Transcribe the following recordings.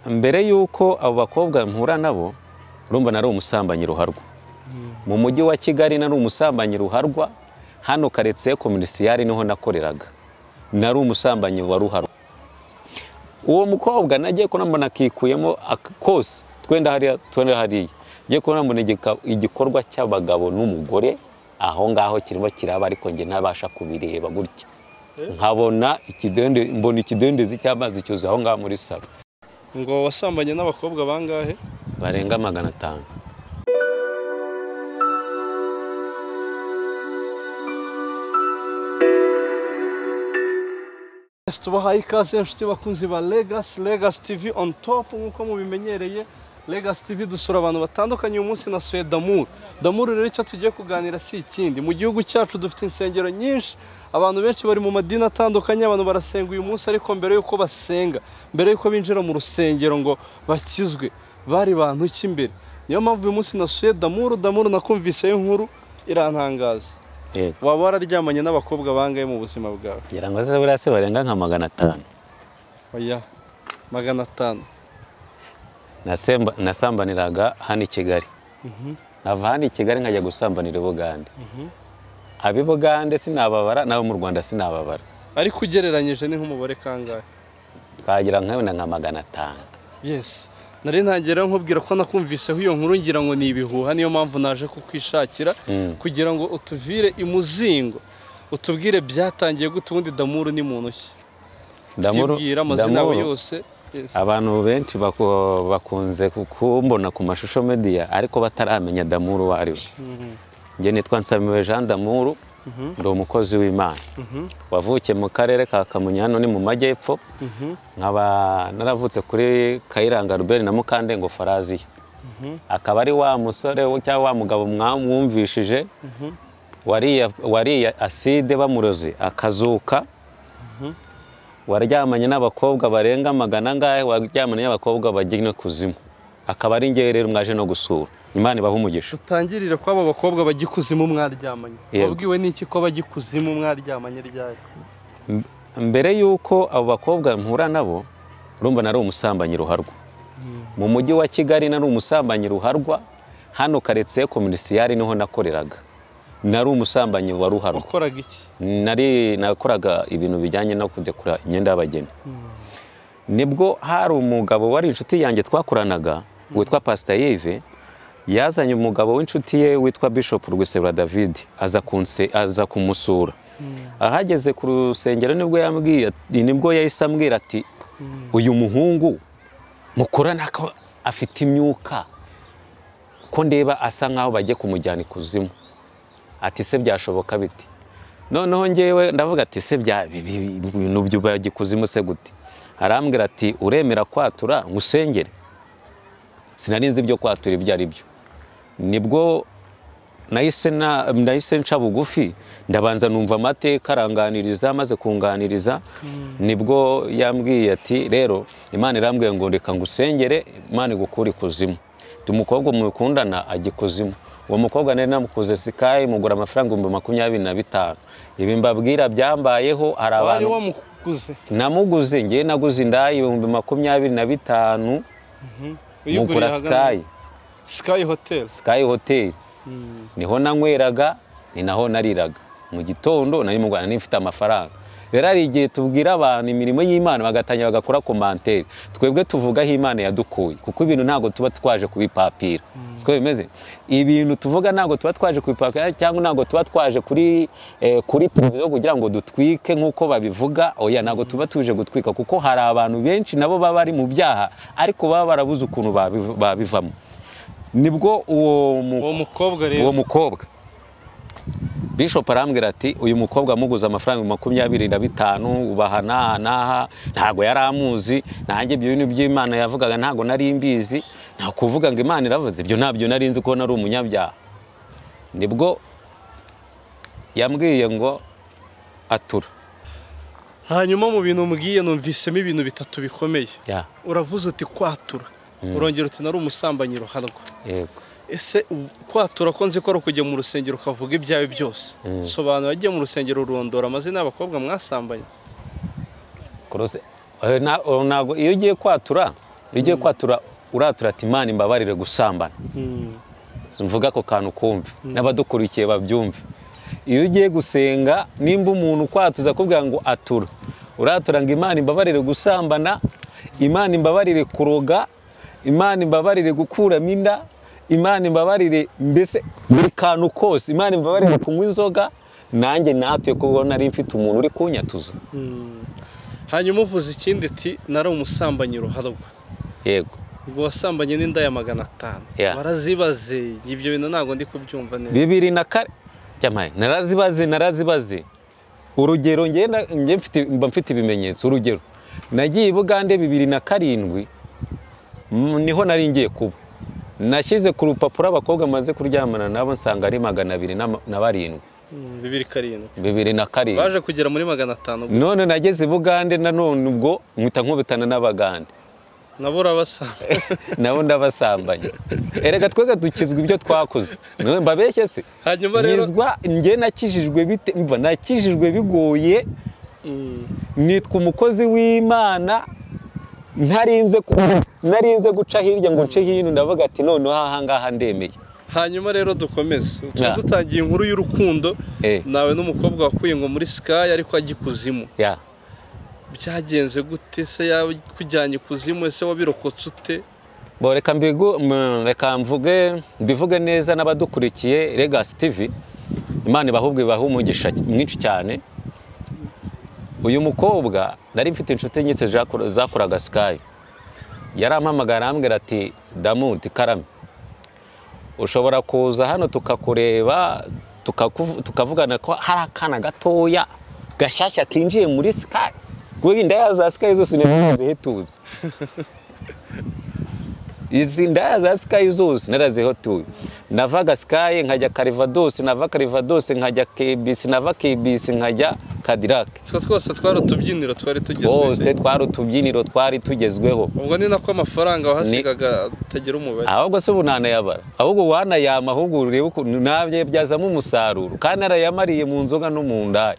mbere yuko abo bakobwa mpura nabo urumva nari umusambanyi ruharwa mu mujyi wa Kigali nari umusambanyi ruharwa hano karetse komunisiyari niho nakoreraga nari umusambanyi wa ruharwa uwo mukobwa nagiye ko nambona kikuyemo kose twenda hariya ngiye ko nambona igikorwa cy'abagabo n'umugore aho ngaho kirimo kiraba ariko nge ntabasha kubireba gutya nkabona mbona ikidendezi cy'amazi cyuzuye aho ngaho muri salo. Ngo wasambanye n'abakobwa bangahe? Barenga 500. Tubahaye ikaze inshuti bakunzi ba Legacy TV on top nkuko mubimenyereye. Legacy TV dusura abantu batandukanye uyu munsi nasuye Damour rero icyo tugiye kuganira si ikindi mu gihugu cyacu dufite insengero nyinshi abantu benshi bari mu madini atandukanye abantu barasenga uyu munsi ariko mbere yuko basenga mbere yuko binjira mu rusengero ngo bakizwe bari bantu cy'imbere niyo mpamvu uyu munsi nasuye Damour nakumvise inkuru irantangaza. Waba wararyamanye n'abakobwa bangaye mu buzima bwawe? Ngira ngo se burase barenga nka 500. Oya 500. Nasambaniraga hano i Kigali. Nava hano i Kigali nkajya gusambanira i Bugande. Abi Bugande sinababara nabo mu Rwanda sinababara. Ariko ugereranyije ni nk'umubare kangahe? Twagira nka 500. Yes. Nari ntagera nkubwira ko nakumviseho iyo nkuru ngira ngo ni ibihuha niyo mpamvu naje kukwishakira kugira ngo utuvire imuzingo utubwire byatangiye gute ubundi Damour ni muntu ki? Damour amazina yawe yose. Abantu benshi bakunze kumbona ku mashusho media ariko bataramenya Damour wari we. Nge nitwa Nsamiwe Jean Damour ndi umukozi w'Imana wavukiye mu karere ka Kamonyi hano ni mu majyepfo nkaba naravutse kuri Kayiranga Rubeni na Mukandengo Faraziya akaba ari wa musore cyangwa wa mugabo mwumvishije wariya aside bamuroze akazuka waryamanye n'abakobwa barenga 100 ngahe waryamanye n'abakobwa bagine kuzimu akaba ari ngiye rero mwaje no gusura Imana ibaha umugisha. Tutangirire kwa aba bakobwa bagikuzimu mwaryamanye. Wabwiwe n'iki ko bagikuzimu mwaryamanye ryari? Mbere yuko abo bakobwa mpura nabo urumva nari umusambanyi ruharwa mu mujyi wa Kigali nari umusambanyi ruharwa hano karetse komunisiyari niho nakoreraga nari umusambanyi wa ruharwa. Wakoraga iki? Nakoraga ibintu bijyanye no kudekura imyenda y'abageni. Nibwo hari umugabo wari inshuti yanjye twakoranaga witwa Pastor Yves yazanye umugabo w'inshuti ye witwa Bishop Rwisebura David aza kumusura. Ahageze ku rusengero nibwo yahise ambwira ati uyu muhungu mukorana ko afite imyuka ko ndeba asa nkaho bagiye kumujyana ikuzimu ati se byashoboka biti noneho ngewe ndavuga ati se bya ibintu by'ubagikuzimu se gute arambwira ati uremera kwatura ngusengere sinarinzi ibyo kwatura ibyo ari byo nibwo nahise nca bugufi ndabanza numva amateka aranganiriza maze kunganiriza nibwo yambwiye ati rero Imana irambwiye ngo reka ngusengere Imana igukura ikuzimu umukobwa mukundana agikuzimu uwo mukobwa nari namukuze Sky mugura amafaranga 25,000 ibi mbabwira byambayeho hari abantu wamukuze namuguze ngiye naguze indayi 25,000 mugura Sky Hotel niho nanyweraga ni naho nariraga mu gitondo nari mu Rwanda nifite amafaranga rero ari igihe tubwira abantu imirimo y'Imana bagatanya bagakora commentaire twebwe tuvuga aho Imana yadukuye kuko ibintu ntago tuba twaje kubipapira siko bimeze ibintu tuvuga ntago tuba twaje kubipapira cyangwa ntago tuba twaje kuri televiziyo kugira ngo dutwike nkuko babivuga oya ntago tuba tuje gutwika kuko hari abantu benshi nabo baba bari mu byaha ariko baba barabuze ukuntu babivamo. Nibwo uwo mukobwa Bishop arambwira ati uyu mukobwa amuguza amafaranga 25,000 ubahana ntago yaramuzi nanjye ibyo by'Imana yavugaga ntago nari mbizi nta kuvuga ngo Imana iravuze ibyo ntabyo nari nzi ko nari umunyabyaha. Nibwo yambwiye ngo atura hanyuma mu bintu mbwiye numvisemo ibintu bitatu bikomeye. Uravuze uti kwatura urongera uti nari umusambanyi ruharwa. Yego. Ese kwatura ko nzi ko ari kujya mu rusengero ukavuga ibyawe byose sobanura agiye mu rusengero urondora amazina y'abakobwa mwasambanye kurose ntago iyo ugiye kwatura iyo ugiye kwatura uratura ati Imana imbabarire gusambana. Mvuga ako kantu kumve n'abadukurikiye babyumve. Iyo ugiye gusenga nimba umuntu kwatuza kubwira ngo atura, uratura ngo Imana imbabarire gusambana, Imana imbabarire kuroga, Imana imbabarire gukuramo inda, Imana imbabarire mbese buri kantu kose, Imana imbabarire kunywa inzoga, nanjye natuye kubona nari mfite umuntu uri kunyatuza. Hanyuma uvuze ikindi ati nari umusambanyi ruharwa. Yego. Ubwo wasambanye n'inda ya 500. Warazibaze, ibyo bintu ntabwo ndi kubyumva neza. 2004 cyamaye narazibaze. Urugero nge mfite ibimenyetso. Urugero nagiye i Bugande 2007 niho nari ngiye kuba. Nashyize ku rupapuro abakobwa maze kuryamana nabo nsanga ari 207. 2007 baje kugera muri 500. None nageze i Bugande nanone ubwo mwita nkubitana n'Abagande. Nabo ndabasambanye. Erega twega dukizwa ibyo twakoze. None mbabeshye se. Hanyuma rero nge nakijijwe bite, mva nakijijwe bigoye. Nitwa umukozi w'Imana, narinze guca hirya ngo nce hino, ndavuga ati noneho aha ngaha ndemeye. Hanyuma rero dukomeze. Dutangiye inkuru y'urukundo nawe n'umukobwa wakuye ngo muri Sky ariko agikuzimu. Byagenze gute se yakujyanye kuzimu, ese wabirokotse ute? Bo reka mbivuge neza n'abadukurikiye Legacy TV. Imana ibahubwe umugisha mwinshi cyane. Uyu mukobwa nari mfite inshuti nyinshi zakoraga Sky. Yarampamagara arambwira ati Damu Karame, ushobora kuza hano tukakureba tukavugana ko hari akana gatoya gashyashya kinjiye muri Sky. Inda za Sky zose narazihetuye. Izi nda za Sky zose narazihetuye. Navaga Sky nkajya Calvados, nava Calvados nkajya KBC, nava KBC nkajya Cadillac. Twose twari utubyiniro twari tugezweho. Bose twari utubyiniro twari tugezweho. Ubwo ni nako amafaranga wahasigaga atagira umubare. Ahubwo se bunana yabara. Ahubwo wanayama, ahubwo urebe ukuntu nabye byazamo umusaruro. Kandi arayamariye mu nzoga no mu ndaya.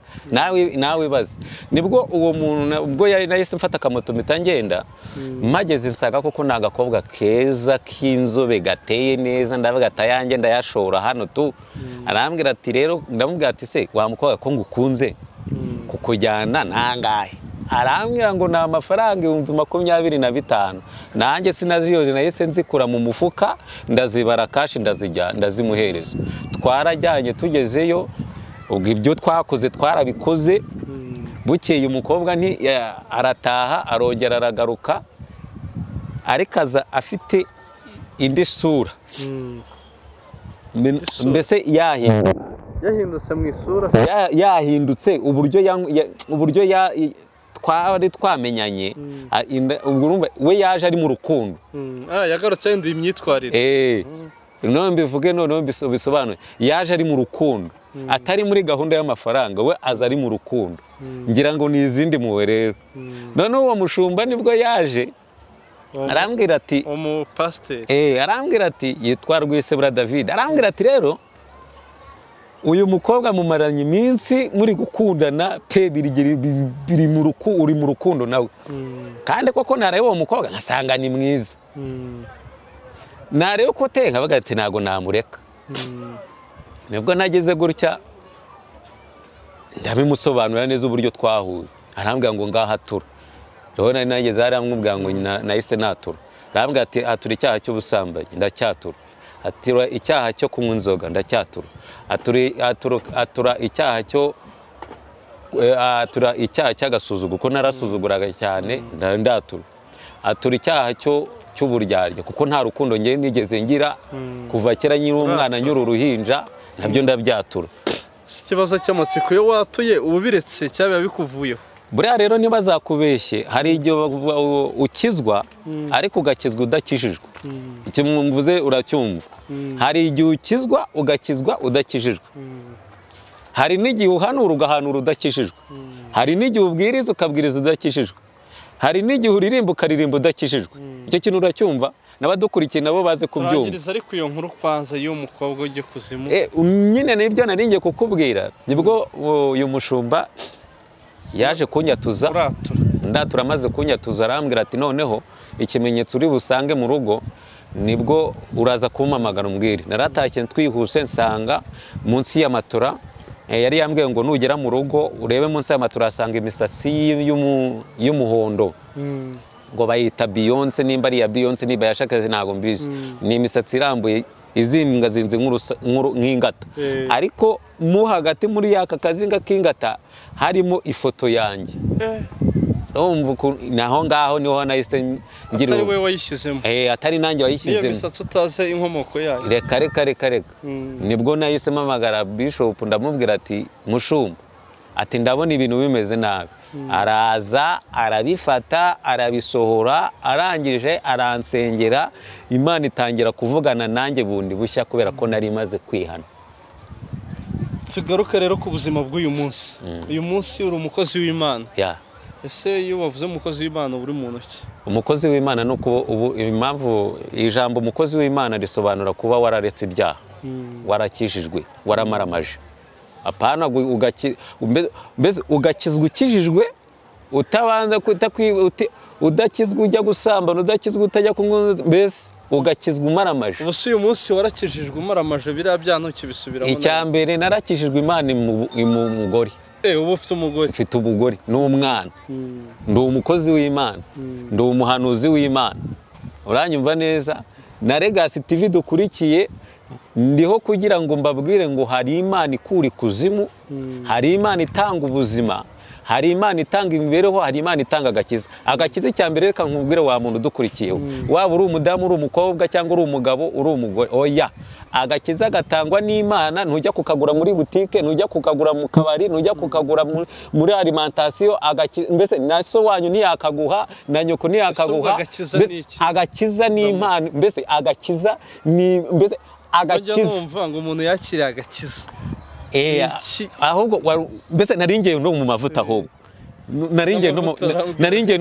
Nawe bazi. Nibwo uwo muntu ubwo nahise mfata akamoto mpita ngenda. Mageze nsaga koko nagakobwa keza k'inzobe gateye neza, ndavuga atayange ndayashora hano tu. Arambwira ati rero, ndamubwira ati se wa mukobwa ko ngukunze kukujyana nangahe? Arambwira ngo na amafaranga 25,000. Nanjye sinaziyoje, nahise nzikura mu mufuka ndazibara kashi ndazimuhereza. Twarajyanye tugezeyo, ubwo ibyo twakoze twarabikoze. Bukeye umukobwa arataha, arongera aragaruka, arikaza afite indi sura. Mbese yahindutse mu isura, yahindutse uburyo twari twamenyanye. We yaje ari mu rukundo. Yagarutse yindi imyitwarire. None mbivuge noneho bisobanuye. Yaje ari mu rukundo, atari muri gahunda y'amafaranga. We aza ari mu rukundo. Ngira ngo ni izindi muwe rero. None uwo mushumba nibwo yaje arambwira ati umupasiteri, arambwira ati yitwa Rwisebura David. Arambwira ati rero uyu mukobwa mumaranye iminsi muri gukundana pe, uri mu rukundo nawe. Kandi koko nareba uwo mukobwa nkasanga ni mwiza. Nareba ko tenga baga ati nago namureka. Nibwo nageze gutya ndabimusobanurira neza uburyo twahuye. Arambwira ngo ngaha tura. Rero nageze aramubwira ngo nahise natura. Arambwira ati atura icyaha cy'ubusambanyi, ndacyatura. Atura icyaha cyo kunywa inzoga, ndacyatura. Atura icyaha cy'agasuzuguro kuko narasuzuguraga cyane, ndatura. Atura icyaha cy'uburyarya kuko nta rukundo ngiye nigeze ngira kuva kera nyiri umwana nyuri uruhinja, nabyo ndabyatura. Ikibazo cy'amatsiko yo watuye ubiretse cyaba bikuvuyeho. Buriya rero niba zakubeshye, hari igihe ukizwa ariko ugakizwa udakijijwe. Icyo mvuze uracyumva. Hari igihe ukizwa ugakizwa udakijijwe. Hari n'igihe uhanura ugahanura udakijijwe. Hari n'igihe ubwiriza ukabwiriza udakijijwe. Hari n'igihe uririmba ukaririmba udakijijwe. Icyo kintu uracyumva, n'abadukurikiye nabo baze kubyumva. Turangiriza ariko iyo nkuru kwanza y'umukobwa ujye kuzimu. Nyine nibyo naringiye kukubwira. Nibwo uyu mushumba yaje kunyatuza, ndatura amaze kunyatuza, arambwira ati noneho ikimenyetso uri busange mu rugo nibwo uraza kumpamagara umbwire. Naratashye twihuse nsanga munsi ya matora, yari yambwiye ngo nugera mu rugo urebe munsi ya matora asanga imisatsi y'umuhondo, ngo bayita Beyonce, nimba ari ya Beyonce niba yashakaje ntago mbizi. Ni imisatsi irambuye izingazinze nk'ingata, ariko mu hagati muri yaka kazinga k'ingata harimo ifoto yanjye. Naho ngaho niho nahise ngira. Atari we wayishyizemo? Atari nanjye wayishyizemo. Niyo misatsi utazi inkomoko yayo? Reka. Nibwo nahise mpamagara Bishop ndamubwira ati Mushumba, ati ndabona ibintu bimeze nabi. Araza arabifata arabisohora, arangije aransengera, Imana itangira kuvugana nanjye bundi bushya kubera ko nari maze kwihana. Tugaruka rero ku buzima bw'uyu munsi. Uyu munsi uri umukozi w'Imana. Ese iyo wavuze umukozi w'Imana uri muntu ki? Umukozi w'Imana no kuba impamvu ijambo umukozi w'Imana risobanura kuba wararetse ibyaha, warakijijwe, waramaramaje. Apana ugakizwa ukijijwe, utabanza udakizwa ujya gusambana, udakizwa utajya kunywa, mbese ugakizwa umaramaje. Ubuse uyu munsi warakijijwe umaramaje, biriya byantu kibisubiramo? Icya mbere narakijijwe, Imana imugore. Ubu ufite umugore? Mfite umugore n'umwana. Ndi umukozi w'Imana, ndi umuhanuzi w'Imana. Uranyumva neza? Na Legacy TV dukurikiye ndiho kugira ngo mbabwire ngo hari Imana ikura ikuzimu, hari Imana itanga ubuzima, hari Imana itanga imibereho, hari Imana itanga agakiza. Agakiza cya mbere reka nkubwire wa muntu dukurikiyeho, waba uri umudamu, uri umukobwa, cyangwa uri umugabo, uri umugore, oya, agakiza gatangwa n'Imana. Ntujya kukagura muri butike, ntujya kukagura mu kabari, ntujya kukagura muri alimentation. Mbese na so wanyu ntiyakaguha, na nyoko ntiyakaguha. Agakiza ni Imana. Mbese agakiza ni agakiza. Numva ngo umuntu yakiriye agakiza. Ahubwo mbese naringiye no mu mavuta, ahubwo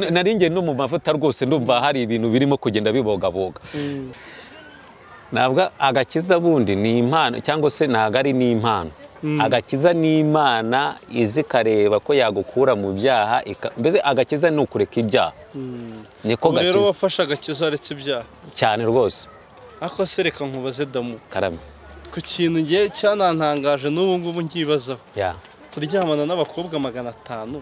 naringiye no mu mavuta rwose, ndumva hari ibintu birimo kugenda bibogaboga. Ntabwo agakiza bundi ni impano, cyangwa se ntabwo ari n'impano. Agakiza ni Imana izi kareba ko yagukura mu byaha, mbese agakiza ni ukureka ibyaha. Niko gakiza. Rero wafashe agakiza aretse ibyaha cyane rwose. Ako se reka nkubaze Damu, karame, ku kintu ngiye cyanantangaje n'ubu ngubu nkibazaho, kuryamana n'abakobwa 500,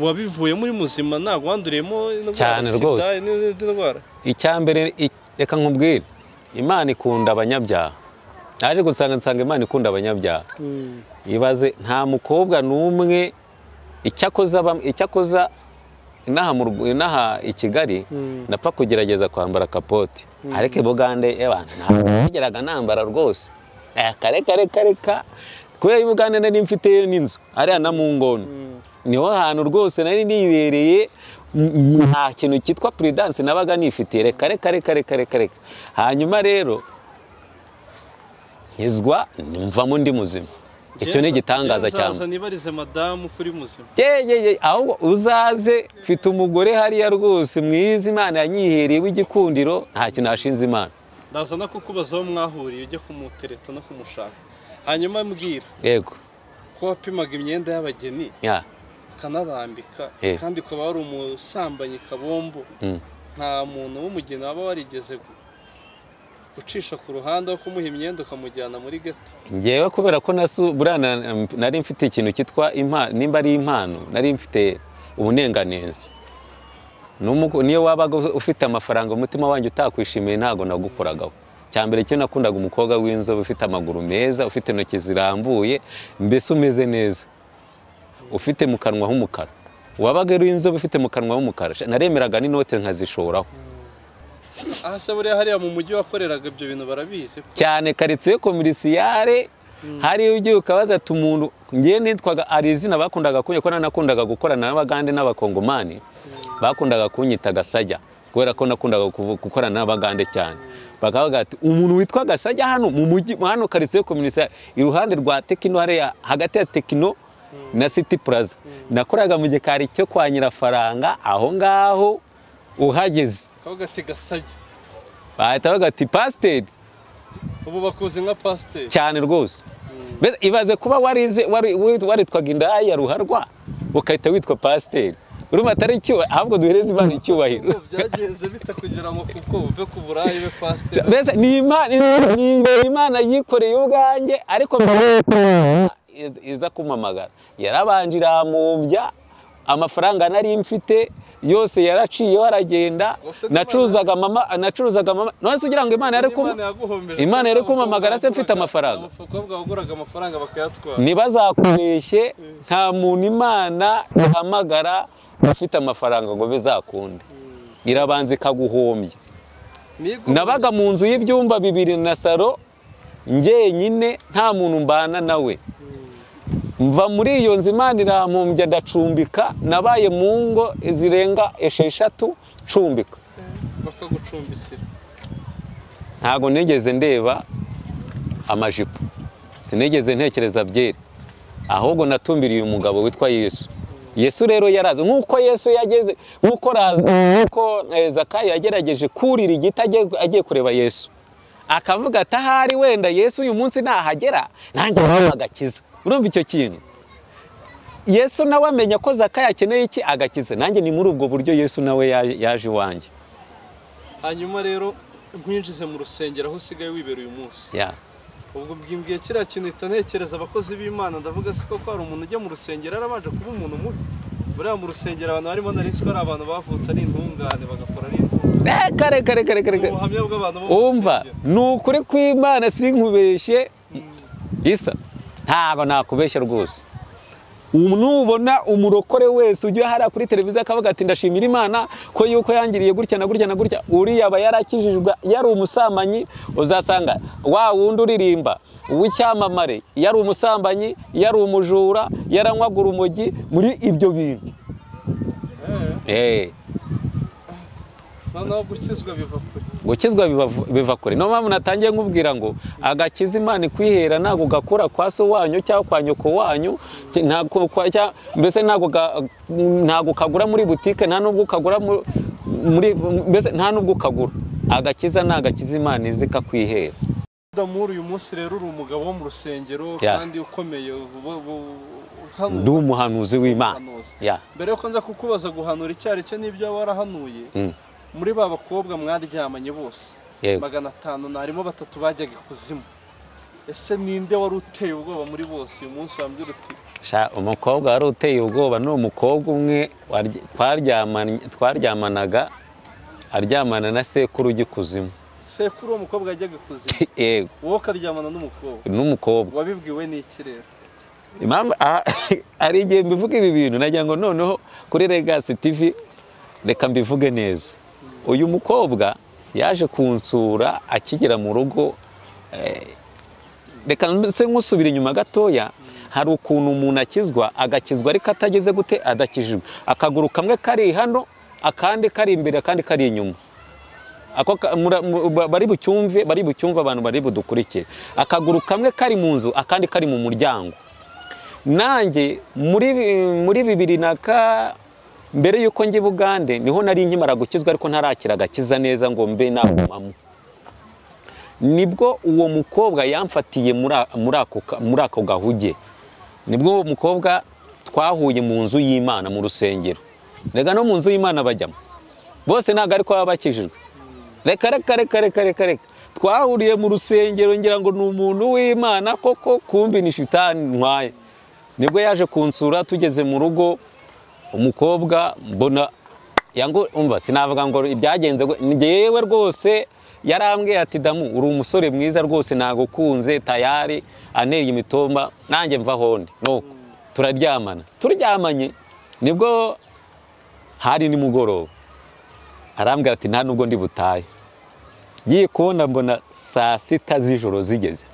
wabivuye muri muzima, ntabwo wanduriyemo cyane rwose indwara? Icya mbere reka nkubwire, Imana ikunda abanyabyaha. Naje nsanga Imana ikunda abanyabyaha. Ibaze nta mukobwa n'umwe icyakoza inaha i Kigali napfa kugerageza kwambara kapoti, ariko Bugande nageraga nambara rwose. Reka kubera Bugande nari mfite n'inzu ariya na mu Ngono, niho hantu rwose nari nibereye, nta kintu cyitwa prudence nabaga nifitiye. Reka. Hanyuma rero nkizwa mvamo ndi muzima. Icyo ni igitangaza cyane. Uzaza nibarize madamu kuri muzima. Ahubwo uzaze, mfite umugore hariya rwose mwiza, Imana yanyihereye w'igikundiro, nta kintu nashinze Imana. Ndaza no kukubaza aho mwahuriye ujye kumutereta no kumushaka. Hanyuma mbwira. Yego. Ko wapimaga imyenda y'abageni, ukanabambika, kandi ukaba wari umusambanyi kabombo, nta muntu w'umugeni waba warigeze ucisha ku ruhande wo kumuha imyenda ukamujyana muri ghetto? Ngewe kubera ko nari mfite ikintu cyitwa impano, nimba ari impano, nari mfite ubunenganeza. Niyo wabaga ufite amafaranga umutima wanjye utakwishimiye, ntago nagukoragaho. Cyambere cyo nakundaga umukobwa w'inzobe ufite amaguru meza, ufite intoki zirambuye, mbese umeze neza, ufite mu kanwa h'umukara. Wabaga ari inzobe ufite mu kanwa h'umukara, naremeraga n'inote nkazishoraho. Se buriya hariya mu mujyi wakoreraga ibyo bintu barabizi cyane. Quartier commerciale hari ugiye ukabaza ati umuntu, ngiye nitwaga ari izina bakundaga kunyita, ko nakundaga gukorana n'Abagande n'Abakongomani, bakundaga kunyita Gasajya kubera ko nakundaga gukorana n'Abagande cyane. Bakavuga ati umuntu witwa Gasajya hano mu mujyi, hano Quartier commerciale iruhande rwa Tekino, hariya hagati ya Tekino na City Plaza. Nakoraga mu gikari cyo kwa Nyirafaranga, aho ngaho uhageze kavuga ati Gasajya, bahita bavuga ati Pasteur. Ubu bakuze nka Pasteur cyane rwose. Ibaze kuba waritwaga indaya Ruharwa ukahita witwa Pasteur. urumva atari icyubahiro ahubwo duhereze Imana icyubahiro. Byagenze bita kugira ngo kuko uve ku burayi be pastor. Mbese ni Imana yikoreye ubwanjye ariko iza kumamagara yarabanje iramumbya amafaranga nari mfite yose yaraciyeho aragenda nacuruzaga mama none ugira ngo Imana yari kumamagara se mfite amafaranga abakobwa baguraga amafaranga bakayatwara ntibazakubeshye nta muntu Imana ihamagara ufite amafaranga ngo bizakunde irabanza ikaguhombya. Nabaga mu nzu y'ibyumba 2 na salo njyenyine nta muntu mbana nawe, mva muri iyo nzu Imana iramumbya ndacumbika, nabaye mu ngo zirenga 6 cumbika. Bakagucumbikira ntago nigeze ndeba amajipo, sinigeze ntekereza byeri, ahubwo natumbiriye umugabo witwa Yesu rero yarazi nkuko Yesu yageze nkuko Zakayo yagerageje kurira igiti agiye kureba Yesu, akavuga ati ahari wenda Yesu uyu munsi nahagera nanjye agakiza. Urumva icyo kintu Yesu nawe amenya ko Zakayo akeneye iki agakiza, nanjye ni muri ubwo buryo Yesu nawe yaje iwanjye. Hanyuma rero nkwinjize mu rusengero aho usigaye wibera uyu munsi. Ubwo bwimbwiye kiriya kintu ntekereza abakozi b'Imana, ndavuga siko ko hari umuntu ujya mu rusengero arabanje kuba umuntu mubi. Buriya mu rusengero abantu barimo narisiko ari abantu bavutse ari intungane bagakora ari intungane. Kare ubuhamya bw'abantu umva ni ukuri kw'Imana sinkubeshye Isa, ntabwo nakubeshya rwose. Nubona umurokore wese ujya hara kuri televiziyo akavuga ati ndashimira Imana ko yuko yangiriye gutya na gutya na gutya, uriya aba yarakijijwe yari umusambanyi, uzasanga wa wundi uririmba w'icyamamare yari umusambanyi, yari umujura, yaranywaga urumogi muri ibyo bintu. Noneho gukizwa biva kure. Gukizwa biva kure. No mpamvu natangiye nkubwira ngo agakiza Imana ikwihera ntago gakura kwa so wanyu cyangwa kwa nyoko wanyu, mbese ntago kagura muri butike, nta nubwo kagura muri mbese nta nubwo kagura. Agakiza nagakiza Imana izi kakwihera. Damuru uyu munsi rero uri umugabo wo mu rusengero kandi ukomeye, ndi umuhanuzi w'Imana. Mbere yuko nza kukubaza guhanura icyari cyo n'ibyo warahanuye, muri ba bakobwa mwaryamanye bose 500 narimo 3 bajyaga ikuzimu, ese ninde wari uteye ubwoba muri bose uyu munsi wambwira uti? Umukobwa wari uteye ubwoba ni umukobwa umwe twaryamanaga aryamana na sekuru ugikuzimu. Sekuru umukobwa yajyaga ikuzimu? Yego. Wowe karyamana n'umukobwa. Wabibwiwe n'iki rero? Impamvu ari igihe mbivuga ibi bintu nagira ngo noneho kuri Legacy TV reka mbivuge neza. Uyu mukobwa yaje kunsura akigera mu rugo, reka nse nkusubira inyuma gatoya. Hari ukuntu umuntu akizwa agakizwa ariko atageze gute adakijijwe, akaguru kamwe kari hano akandi kari imbere akandi kari inyuma. Ako bari bucyumve abantu bari budukurikire. Akaguru kamwe kari mu nzu akandi kari mu muryango. Nanjye muri 2000 mbere yuko njye Bugande niho nari nkimara gukizwa ariko ntarakira agakiza neza ngo mbe nagumamo. Nibwo uwo mukobwa yamfatiye muri ako gahuge. Nibwo uwo mukobwa twahuye mu nzu y'Imana mu rusengero. Rega no mu nzu y'Imana bajyamo bose ntago ariko babakijijwe. Reka twahuriye mu rusengero ngira ngo ni umuntu w'Imana koko, kumbi ni shitani ntwaye. Nibwo yaje kunsura tugeze mu rugo, umukobwa mbona yango umva sinavuga ngo ibyagenze ngewe rwose yarambwiye ati Damu uri umusore mwiza rwose nagukunze tayari aneye imitomba nanjye mva honde nuko turyamanye. Nibwo hari nimugoroba arambwira ati nta nubwo ndi butaye, giye kubona mbona saa 6 z'ijoro zigeze.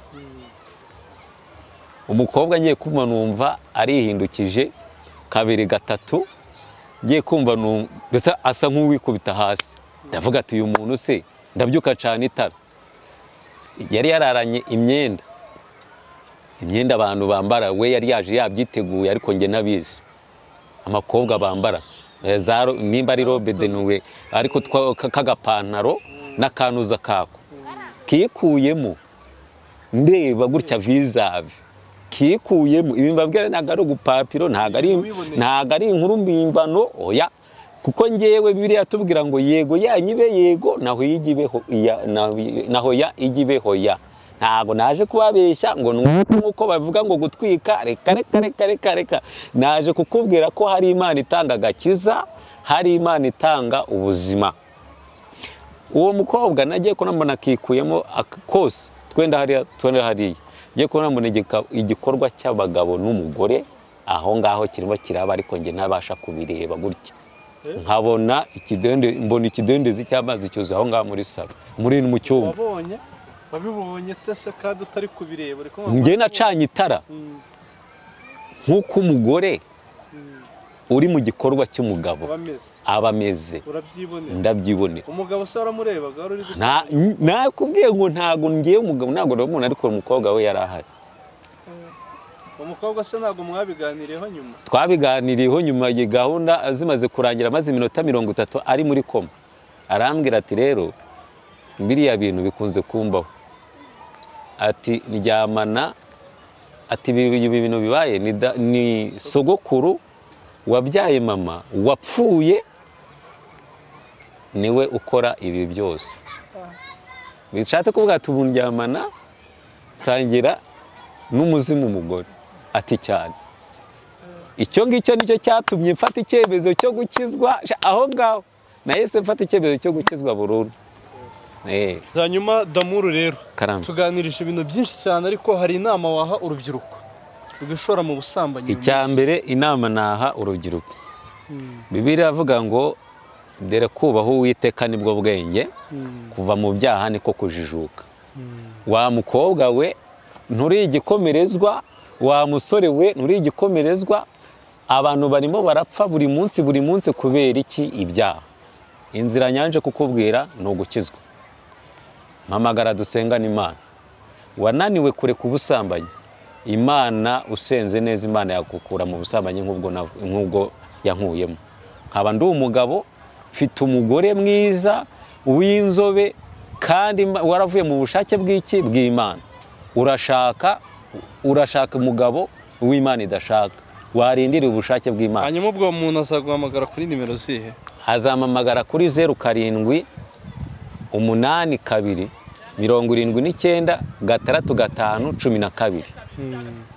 Umukobwa ngiye kumva numva arihindukije 2 3, ngiye kumva numva asa nk'uwikubita hasi. Ndavuga ati uyu muntu se, ndabyuka cyane itara. Yari yararanye imyenda abantu bambara, we yari yaje yabyiteguye ariko nge nabizi amakobwa bambara nimba ari robe de nuwe ariko kagapantaro n'akanuza kako kikuyemo ndeba gutya visave nakikuyemo ibi mbabwira ntabwo ari ugupapiro ntabwo ari inkuru mbimbano oya kuko ngewe Bibiliya tubwira ngo yego yanyibe yego naho yigibeho naho ya igibeho ya ntabwo naje kubabeshya ngo nuko bavuga ngo gutwika reka naje kukubwira ko hari Imana itanga agakiza hari Imana itanga ubuzima. Uwo mukobwa nagiye kunambona akikuyemo kose twenda hariya ngiye kunambona igikorwa cy'abagabo n'umugore aho ngaho kirimo kiraba ariko nge ntabasha kubireba gutya nkabona mbona ikidendezi cy'amazi cyuzuye aho ngaho muri salo muri mu cyumba wabibonye tese kandi utari kubireba nge nacanye itara nk'uko umugore uri mu gikorwa cy'umugabo aba ameze ndabyibonera. Umugabo se waramurebaga wari uri gusa nakubwiye ngo ntago ngiye umugabo ntago umuntu ariko umukobwa we yari ahari. Umukobwa se ntago mwabiganiriyeho nyuma? Twabiganiriyeho nyuma iyi gahunda azimaze kurangira maze iminota 30 ari muri koma arambwira ati rero biriya bintu bikunze kumbaho ati ndyamana ati ibi bintu bibaye ni sogokuru wabyaye mama wapfuye niwe ukora ibi byose. Bishatse kuvuga tubundyamana sangira n'umuzimu umugore ati cyane icyo ngicyo nicyo cyatumye mfata icyemezo cyo gukizwa aho ngaho nahise mfata icyemezo cyo gukizwa burundu. Hanyuma Damuru rero tuganirisha ibintu byinshi cyane ariko hari inama waha urubyiruko rugashora mu busambanyi. Icyambere inama naha urubyiruko Bibiliya avuga ngo dere kubaho Uwiteka nibwo bwenge kuva mu byaha niko kujijuka. Wa mukobwa we nturi igikomerezwa wa musore we nturi igikomerezwa abantu barimo barapfa buri munsi kubera iki ibyaha. Inzira nyanje kukubwira no gukizwa. Mpamagara dusengana Imana. Wananiwe kureka ubusambanyi Imana usenze neza Imana yakukura mu busambanyi nk'ubwo yankuyemo. Nkaba ndi umugabo mfite umugore mwiza w'inzobe kandi waravuye mu bushake bw'iki bw'Imana. Urashaka umugabo w'Imana idashaka warindira ubushake bw'Imana. Hanyuma ubwo umuntu azaguhamagara kuri nimero zihe? Azamamagara kuri 07 8 2 79 6 5 12.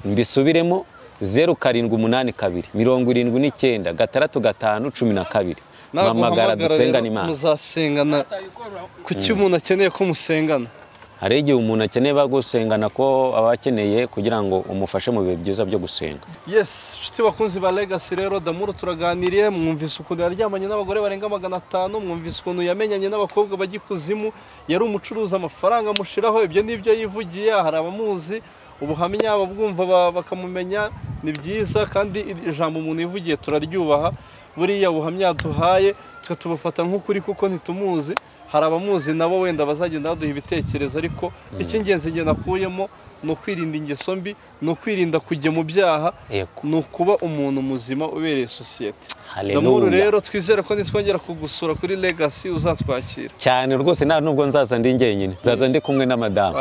Mbisubiremo 07 8 2 79 6 5 12. Mamagara dusengana Imana. Muzasengana kuki umuntu akeneye ko musengana? Hari igihe umuntu akeneye bagusengana ko abakeneye kugira ngo umufashe mu bihe byiza byo gusenga. Yes, nshuti bakunzi ba Legacy rero Damuru turaganiriye mwumvise ukuntu yaryamanye n'abagore barenga 500 mwumvise ukuntu yamenyanye n'abakobwa bagikuzimu yari umucuruza amafaranga mushiraho ibyo nibyo yivugiye hari abamuzi ubuhamya babwumva bakamumenya ni byiza kandi ijambo umuntu yivugiye turaryubaha buriya ubuhamya duhaye tukatubufata nk'ukuri kuko ntitumuzi. Hari abamuzi nabo wenda bazagenda baduha ibitekerezo ariko icy'ingenzi nge nakuyemo no kwirinda ingeso mbi no kwirinda kujya mu byaha no kuba umuntu muzima ubereye societe. Damuru rero twizere ko nitwongera kugusura kuri Legacy uzatwakira cyane rwose nta nubwo nzaza ndi njyenyine nzaza ndi kumwe na madame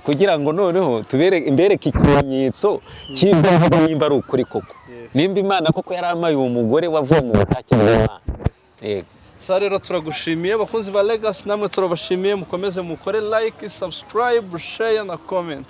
kugira ngo noneho imbereke ikimenyetso cy'ibyaha nimba ari ukuri koko nimba Imana koko yaramaye uwo mugore wavuye mu bushake bw'Imana. Sa rero turagushimiye bakunzi ba Legacy namwe turabashimiye mukomeze mukore like, subscribe, share na comment.